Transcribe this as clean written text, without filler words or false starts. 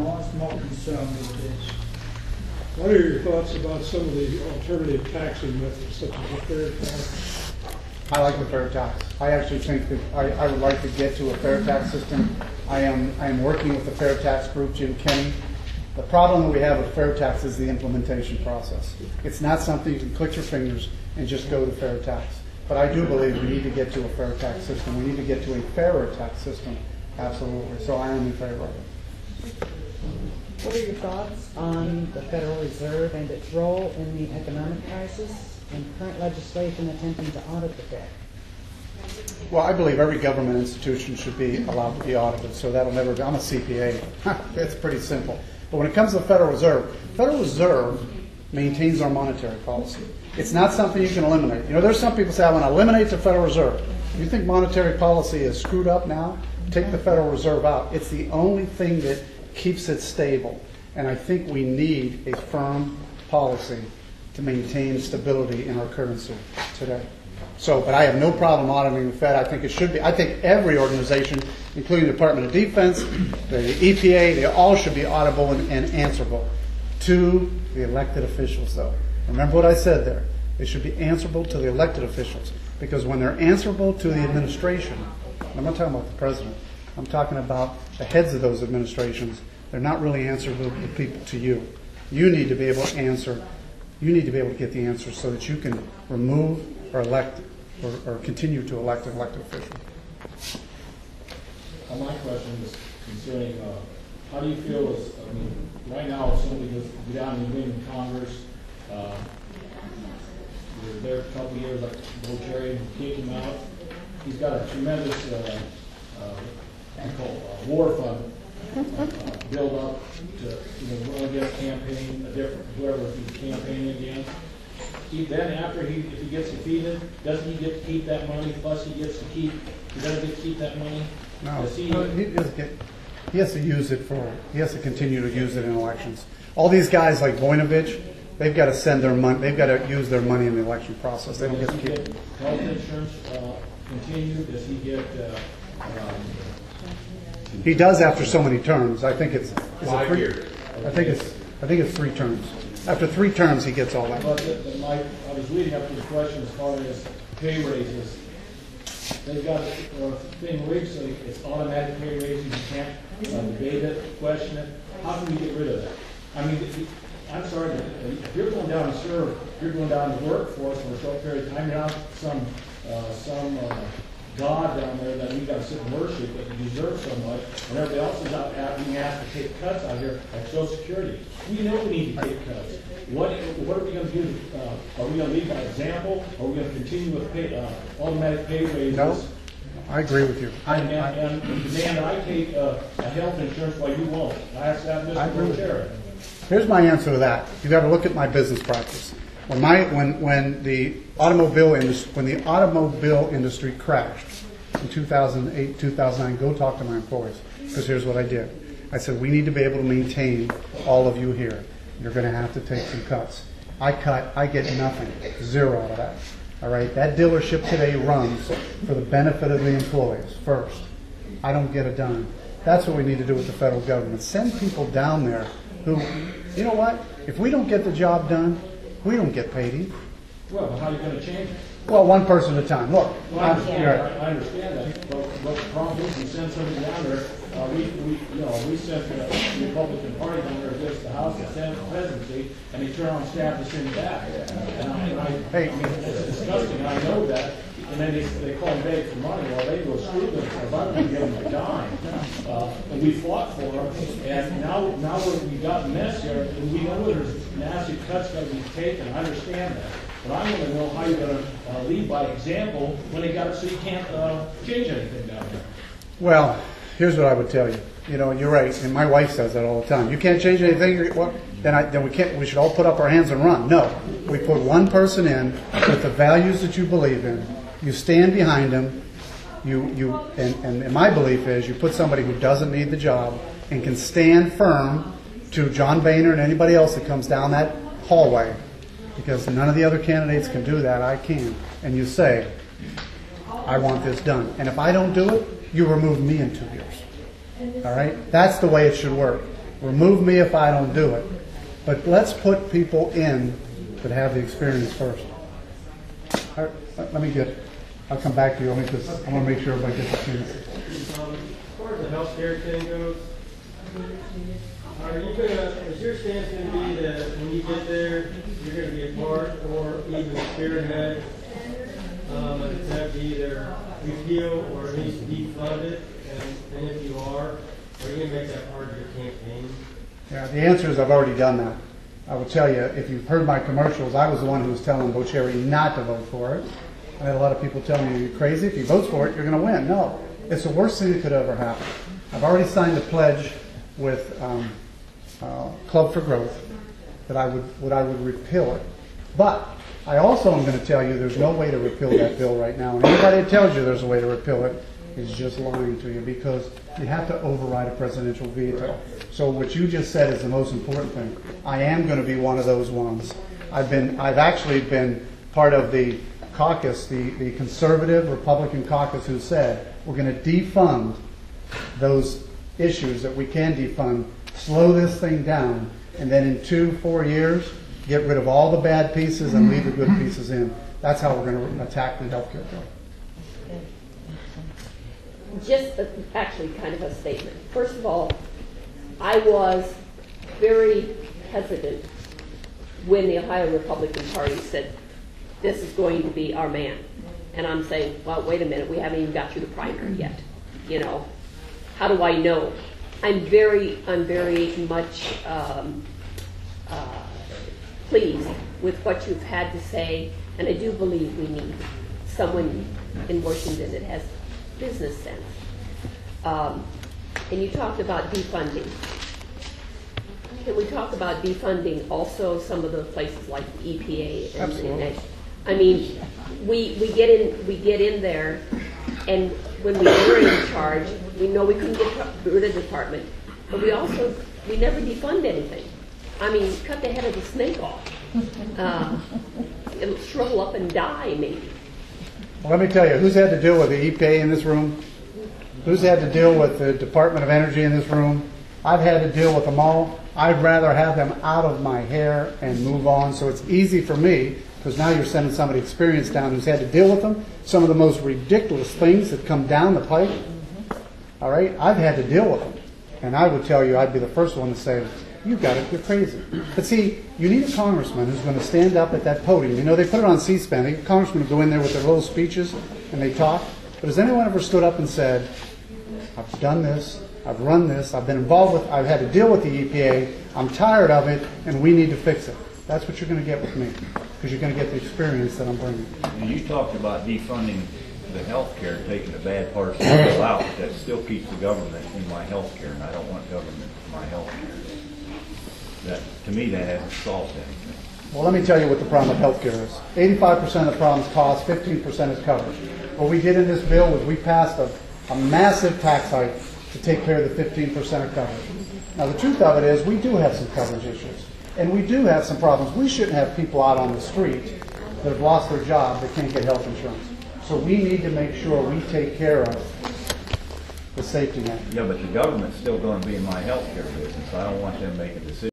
what's more concerned with this? What are your thoughts about some of the alternative taxing methods, such as a fair tax? I like the fair tax. I actually think that I would like to get to a fair tax system. I am working with the fair tax group, Jim Kenny. The problem that we have with fair tax is the implementation process. It's not something you can click your fingers and just go to fair tax. But I do believe we need to get to a fair tax system. We need to get to a fairer tax system. Absolutely. So I am in favor of it. What are your thoughts on the Federal Reserve and its role in the economic crisis and current legislation attempting to audit the Fed? Well, I believe every government institution should be allowed to be audited, so that'll never be. I'm a CPA. It's pretty simple. But when it comes to the Federal Reserve maintains our monetary policy. It's not something you can eliminate. You know, there's some people say, I want to eliminate the Federal Reserve. You think monetary policy is screwed up now? Take the Federal Reserve out. It's the only thing that keeps it stable. And I think we need a firm policy to maintain stability in our currency today. So, but I have no problem auditing the Fed. I think it should be. I think every organization, including the Department of Defense, the EPA, they all should be auditable and answerable to the elected officials, though. Remember what I said there. They should be answerable to the elected officials. Because when they're answerable to the administration, I'm not talking about the president, I'm talking about the heads of those administrations, they're not really answerable to people, to you. You need to be able to answer, you need to be able to get the answers so that you can remove or elect or continue to elect an elected official. My question is concerning how do you feel is, I mean, right now if somebody goes down and win in Congress, you're there a couple of years, like Bo Cherry, kick him out. He's got a tremendous war fund build up to run against campaign, a different whoever he's campaigning against. Then after if he gets defeated, doesn't he get to keep that money? Plus he doesn't get to keep that money? No, he doesn't get. He has to use it for. He has to continue to use it in elections. All these guys like Voinovich, they've got to send their money. They've got to use their money in the election process. They don't get to keep it. Health insurance continue? Does he get? He does after so many terms. I think it's 5 years. I think it's 3 terms. After 3 terms, he gets all that. But I was reading up to the question as far as pay raises. They've got a thing recently, it's automatic pay raises. You can't debate it, question it. How can we get rid of that? I mean, I'm sorry, if you're going down to serve, if you're going down to work for us for a short period of time, you're not some God down there that we got to sit and worship that you deserve so much, and everybody else is out being asked to take cuts out here like Social Security. We know we need to take cuts. What are we going to do? Are we going to lead by example? Are we going to continue with automatic pay raises? No, I agree with you. And demand I take a health insurance while you won't. I asked that Mr. Chair. Here's my answer to that. You got to look at my business practice. When the automobile industry crashed in 2008, 2009, go talk to my employees, because here's what I did. I said, we need to be able to maintain all of you here. You're going to have to take some cuts. I get nothing, 0 out of that. All right, that dealership today runs for the benefit of the employees first. I don't get a dime. That's what we need to do with the federal government. Send people down there who, you know what? If we don't get the job done, we don't get paid either. Well, how are you going to change it? Well, one person at a time. Look, I understand that, but the problem is we send somebody down there. We sent the Republican Party down there against the House and Senate presidency, and they turn on staff to send back. I mean, it's disgusting. I know that. And then they call and beg for money. Well, they go screw them. If I don't give them a dime, and we fought for them, and now we got mess here, and we know there's nasty cuts that we've taken. I understand that. But I want to know how you're going to lead by example when they got it so you can't change anything down there. Well, here's what I would tell you. You know, you're right, and my wife says that all the time. You can't change anything. Well, then we can't. We should all put up our hands and run. No, we put one person in with the values that you believe in. You stand behind them. And my belief is you put somebody who doesn't need the job and can stand firm to John Boehner and anybody else that comes down that hallway. Because none of the other candidates can do that. I can. And you say, I want this done. And if I don't do it, you remove me in 2 years. All right? That's the way it should work. Remove me if I don't do it. But let's put people in that have the experience first. All right, I'll come back to you only because I want to make sure everybody gets a chance. As far as the healthcare thing goes, is your stance going to be that when you get there, you're going to be a part or even spearhead an attempt to either repeal or at least defund it? And if you are you going to make that part of your campaign? Yeah, the answer is I've already done that. I will tell you, if you've heard my commercials, I was the one who was telling Bocherry not to vote for it. I had a lot of people telling me, you're crazy, if he votes for it, you're going to win. No, it's the worst thing that could ever happen. I've already signed a pledge with Club for Growth that I would repeal it. But I also am going to tell you there's no way to repeal that bill right now. And anybody that tells you there's a way to repeal it is just lying to you, because you have to override a presidential veto. So what you just said is the most important thing. I am going to be one of those ones. I've actually been part of the caucus, the conservative Republican caucus, who said we're going to defund those issues that we can defund, slow this thing down, and then in 2-4 years get rid of all the bad pieces and leave the good pieces in. That's how we're going to attack the healthcare bill. Just actually kind of a statement. First of all, I was very hesitant when the Ohio Republican Party said, this is going to be our man. And I'm saying, well, wait a minute, we haven't even got through the primary yet. You know, how do I know? I'm very much pleased with what you've had to say, and I do believe we need someone in Washington that has business sense. And you talked about defunding. Can we talk about defunding also some of the places like the EPA? Absolutely. I mean, we get in there, and when we were in charge, we know we couldn't get rid of the department, but we never defund anything. I mean, cut the head of the snake off. It'll shrivel up and die, maybe. Well, let me tell you, who's had to deal with the EPA in this room? Who's had to deal with the Department of Energy in this room? I've had to deal with them all. I'd rather have them out of my hair and move on. So it's easy for me, because now you're sending somebody experienced down who's had to deal with them. Some of the most ridiculous things that come down the pike. All right? I've had to deal with them. And I would tell you, I'd be the first one to say, you got it, you're crazy. But see, you need a congressman who's going to stand up at that podium. You know, they put it on C-SPAN. The congressmen go in there with their little speeches and they talk. But has anyone ever stood up and said, I've done this, I've run this, I've been involved with, I've had to deal with the EPA, I'm tired of it, and we need to fix it. That's what you're going to get with me, because you're going to get the experience that I'm bringing. And you talked about defunding the health care, taking the bad parts of it all out, but that still keeps the government in my health care, and I don't want government in my health care. That, to me, that hasn't solved anything. Well, let me tell you what the problem with healthcare is. 85% of the problem's cost, 15% is coverage. What we did in this bill was we passed a massive tax hike to take care of the 15% of coverage. Now, the truth of it is we do have some coverage issues, and we do have some problems. We shouldn't have people out on the street that have lost their job that can't get health insurance. So we need to make sure we take care of the safety net. Yeah, but the government's still going to be in my health care business. I don't want them making decisions.